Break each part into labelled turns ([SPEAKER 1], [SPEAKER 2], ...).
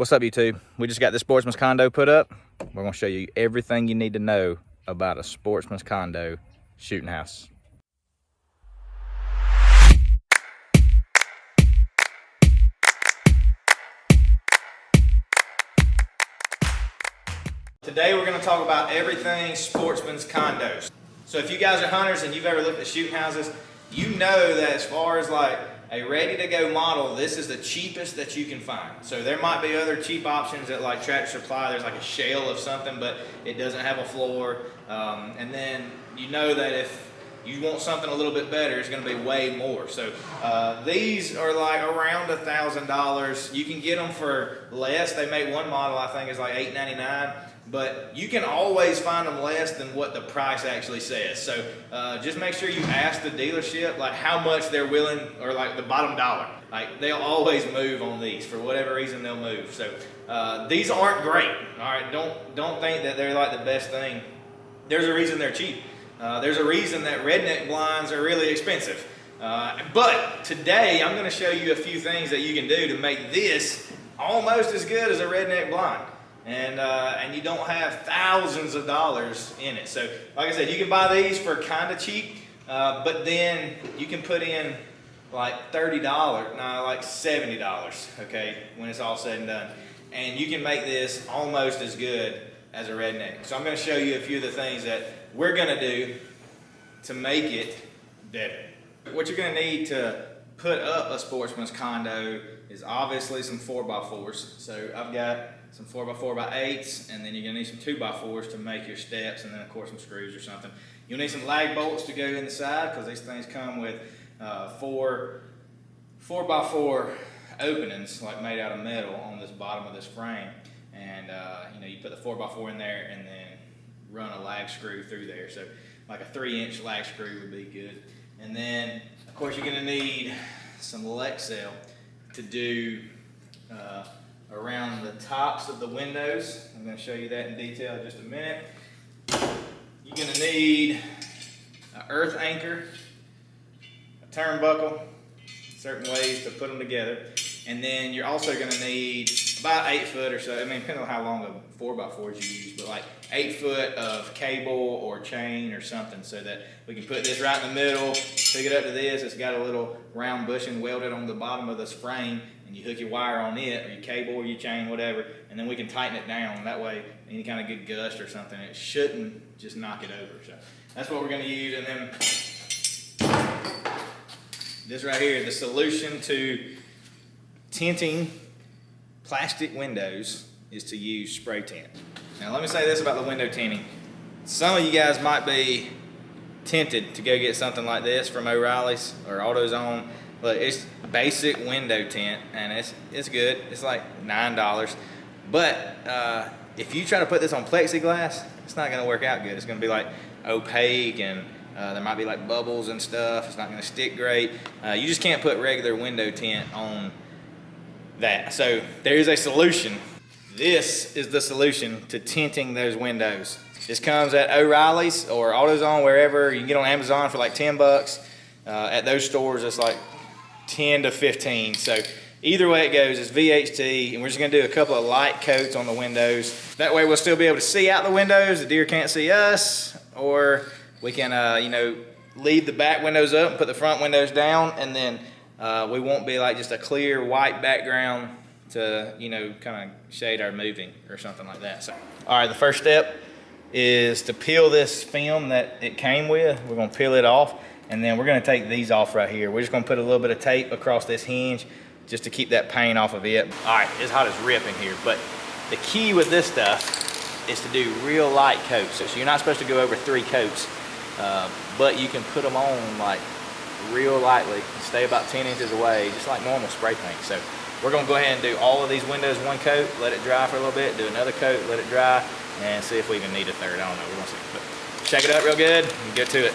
[SPEAKER 1] What's up, YouTube? We just got the Sportsman's condo put up. We're gonna show you everything you need to know about a Sportsman's condo shooting house. Today we're gonna talk about everything Sportsman's condos. So if you guys are hunters and you've ever looked at shooting houses, you know that as far as like a ready-to-go model, this is the cheapest that you can find. So there might be other cheap options at like Tractor Supply. There's like a shell of something, but it doesn't have a floor. And then you know that if you want something a little bit better, it's gonna be way more. So these are like around $1,000. You can get them for less. They make one model, I think, is like $8.99. But you can always find them less than what the price actually says. So just make sure you ask the dealership like how much they're willing, or like the bottom dollar. Like they'll always move on these. For whatever reason, they'll move. So these aren't great. All right, don't think that they're like the best thing. There's a reason they're cheap. There's a reason that redneck blinds are really expensive. But today I'm going to show you a few things that you can do to make this almost as good as a redneck blind. And you don't have thousands of dollars in it. So like I said, you can buy these for kind of cheap, but then you can put in like $30, no, like $70, okay, when it's all said and done. And you can make this almost as good as a redneck. So I'm going to show you a few of the things that we're going to do to make it better. What you're going to need to put up a Sportsman's condo is obviously some 4x4s. So I've got some 4x4x8s, and then you're gonna need some 2x4s to make your steps, and then of course some screws or something. You'll need some lag bolts to go in the side, because these things come with 4x4 openings, like made out of metal, on this bottom of this frame. And you know, you put the 4x4 in there and then run a lag screw through there. So like a 3-inch lag screw would be good. And then of course you're gonna need some lexel to do around the tops of the windows. I'm going to show you that in detail in just a minute. You're going to need an earth anchor, a turnbuckle, certain ways to put them together. And then you're also going to need about 8 foot or so, I mean, depending on how long of 4x4s you use, but like 8 foot of cable or chain or something, so that we can put this right in the middle, hook it up to this. It's got a little round bushing welded on the bottom of this frame, and you hook your wire on it, or your cable or your chain, whatever, and then we can tighten it down. That way, any kind of good gust or something, it shouldn't just knock it over. So that's what we're going to use. And then this right here, the solution to tinting plastic windows is to use spray tint. Now let me say this about the window tinting. Some of you guys might be tempted to go get something like this from O'Reilly's or AutoZone. Look, it's basic window tint, and it's good. It's like $9. But if you try to put this on plexiglass, it's not going to work out good. It's going to be like opaque, and there might be like bubbles and stuff. It's not going to stick great. You just can't put regular window tint on that. So there's a solution. This is the solution to tinting those windows. This comes at O'Reilly's or AutoZone, wherever. You can get on Amazon for like $10. At those stores, it's like 10 to 15. So either way it goes, it's VHT, and we're just gonna do a couple of light coats on the windows. That way we'll still be able to see out the windows. The deer can't see us, or we can, you know, leave the back windows up and put the front windows down, and then we won't be like just a clear white background to, you know, kind of shade our moving or something like that. So, all right, the first step is to peel this film that it came with. We're gonna peel it off, and then we're gonna take these off right here. We're just gonna put a little bit of tape across this hinge just to keep that paint off of it. All right, it's hot as ripping here, but the key with this stuff is to do real light coats. So you're not supposed to go over 3 coats, but you can put them on like real lightly, stay about 10 inches away, just like normal spray paint. So we're gonna go ahead and do all of these windows 1 coat, let it dry for a little bit, do another coat, let it dry, and see if we even need a third. I don't know, we're gonna see. But shake it up real good and get to it.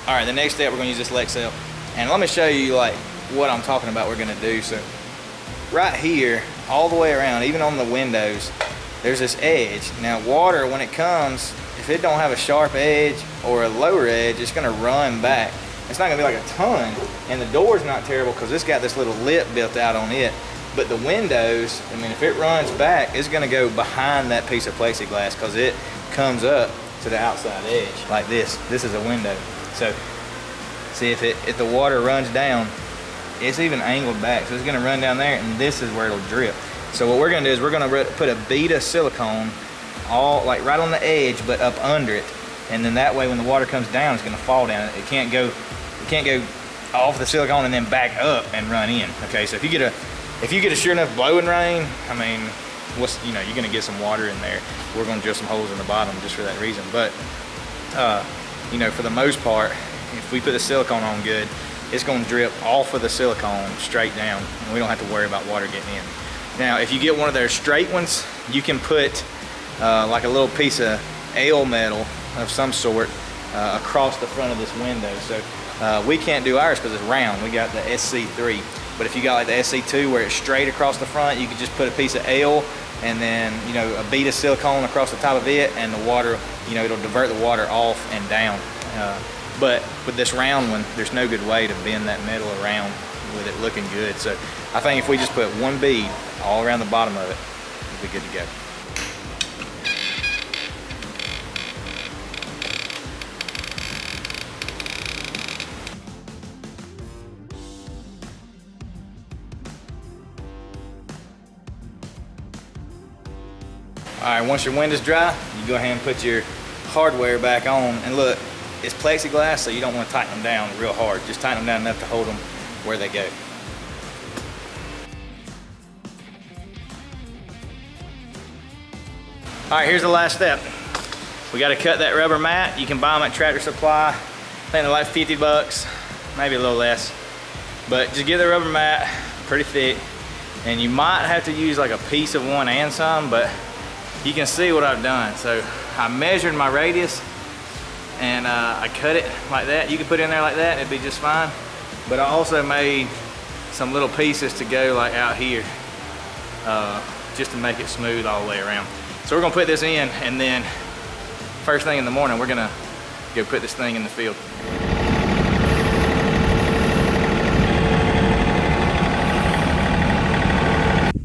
[SPEAKER 1] All right, the next step, we're gonna use this lexel. And let me show you like what I'm talking about we're gonna do. So right here, all the way around, even on the windows, there's this edge. Now water, when it comes, if it don't have a sharp edge or a lower edge, it's gonna run back. It's not gonna be like a ton, and the door's not terrible because it's got this little lip built out on it. But the windows, I mean, if it runs back, it's gonna go behind that piece of plexiglass because it comes up to the outside edge like this. This is a window. So see, if the water runs down, it's even angled back. So it's gonna run down there, and this is where it'll drip. So what we're gonna do is we're gonna put a bead of silicone all like right on the edge, but up under it. And then that way when the water comes down, it's gonna fall down. It can't go off the silicone and then back up and run in. Okay, so if you get a sure enough blowing rain, I mean, you're gonna get some water in there. We're gonna drill some holes in the bottom just for that reason. But for the most part, if we put the silicone on good, it's gonna drip off of the silicone straight down, and we don't have to worry about water getting in. Now, if you get one of their straight ones, you can put like a little piece of ale metal of some sort across the front of this window. So we can't do ours because it's round. We got the SC3. But if you got like the SC2 where it's straight across the front, you could just put a piece of ale and then a bead of silicone across the top of it, and the water, it'll divert the water off and down. But with this round one, there's no good way to bend that metal around with it looking good. So I think if we just put one bead all around the bottom of it, we'll be good to go. All right, once your window's dry, you go ahead and put your hardware back on. And look, it's plexiglass, so you don't want to tighten them down real hard. Just tighten them down enough to hold them where they go. All right, here's the last step. We got to cut that rubber mat. You can buy them at Tractor Supply. I think they're like 50 bucks, maybe a little less. But just get the rubber mat, pretty thick. And you might have to use like a piece of one and some, but you can see what I've done. So I measured my radius and I cut it like that. You can put it in there like that, it'd be just fine. But I also made some little pieces to go like out here, just to make it smooth all the way around. So we're gonna put this in, and then first thing in the morning, we're gonna go put this thing in the field.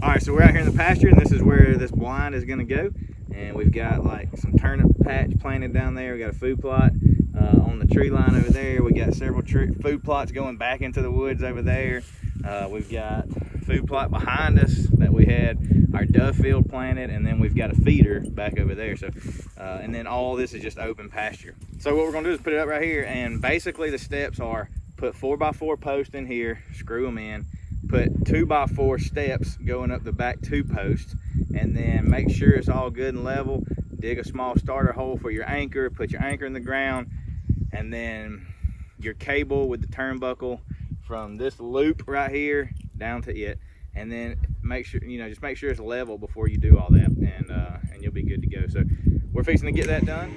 [SPEAKER 1] All right, so we're out here in the pasture, and this is where this blind is gonna go. And we've got like some turnip patch planted down there. We got a food plot on the tree line over there. We got several food plots going back into the woods over there. We've got food plot behind us that we had our dove field planted, and then we've got a feeder back over there. So, and then all this is just open pasture. So what we're gonna do is put it up right here, and basically the steps are put 4x4 posts in here, screw them in, put 2x4 steps going up the back 2 posts, and then make sure it's all good and level. Dig a small starter hole for your anchor, put your anchor in the ground, and then your cable with the turnbuckle from this loop right here down to it, and then make sure, just make sure it's level before you do all that, and you'll be good to go. So we're fixing to get that done.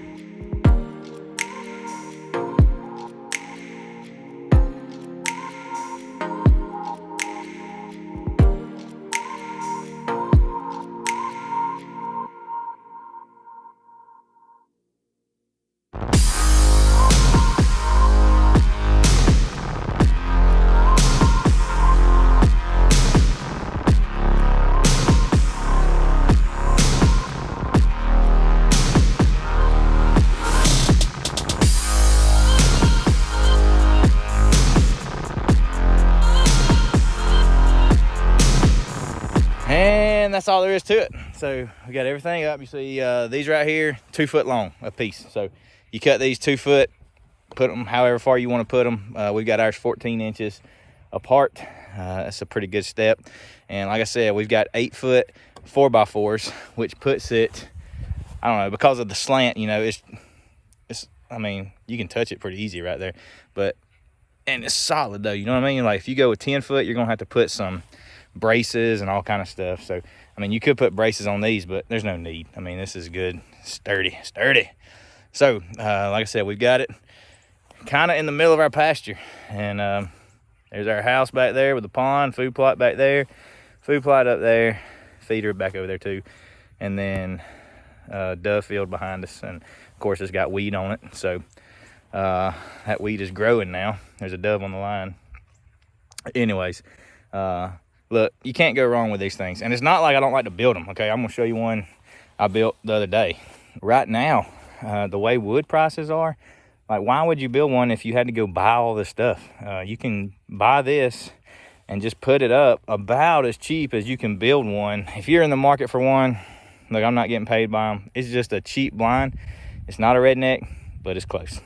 [SPEAKER 1] And that's all there is to it. So we got everything up. You see these right here, 2 foot long a piece. So you cut these 2 foot, put them however far you want to put them. We've got ours 14 inches apart. That's a pretty good step. And like I said, we've got 8 foot 4x4s, which puts it, I don't know, because of the slant, it's I mean, you can touch it pretty easy right there. And it's solid though, you know what I mean? Like if you go with 10 foot, you're gonna have to put some braces and all kind of stuff. So I mean, you could put braces on these, but there's no need. I mean, this is good, sturdy. So like I said, we've got it kind of in the middle of our pasture. And there's our house back there with the pond, food plot back there, food plot up there, feeder back over there too. And then dove field behind us. And of course it's got weed on it. So that weed is growing now. There's a dove on the line. Anyways, look, you can't go wrong with these things. And it's not like I don't like to build them, okay? I'm gonna show you one I built the other day. Right now, the way wood prices are, like, why would you build one if you had to go buy all this stuff? You can buy this and just put it up about as cheap as you can build one. If you're in the market for one, look, I'm not getting paid by them. It's just a cheap blind. It's not a redneck, but it's close.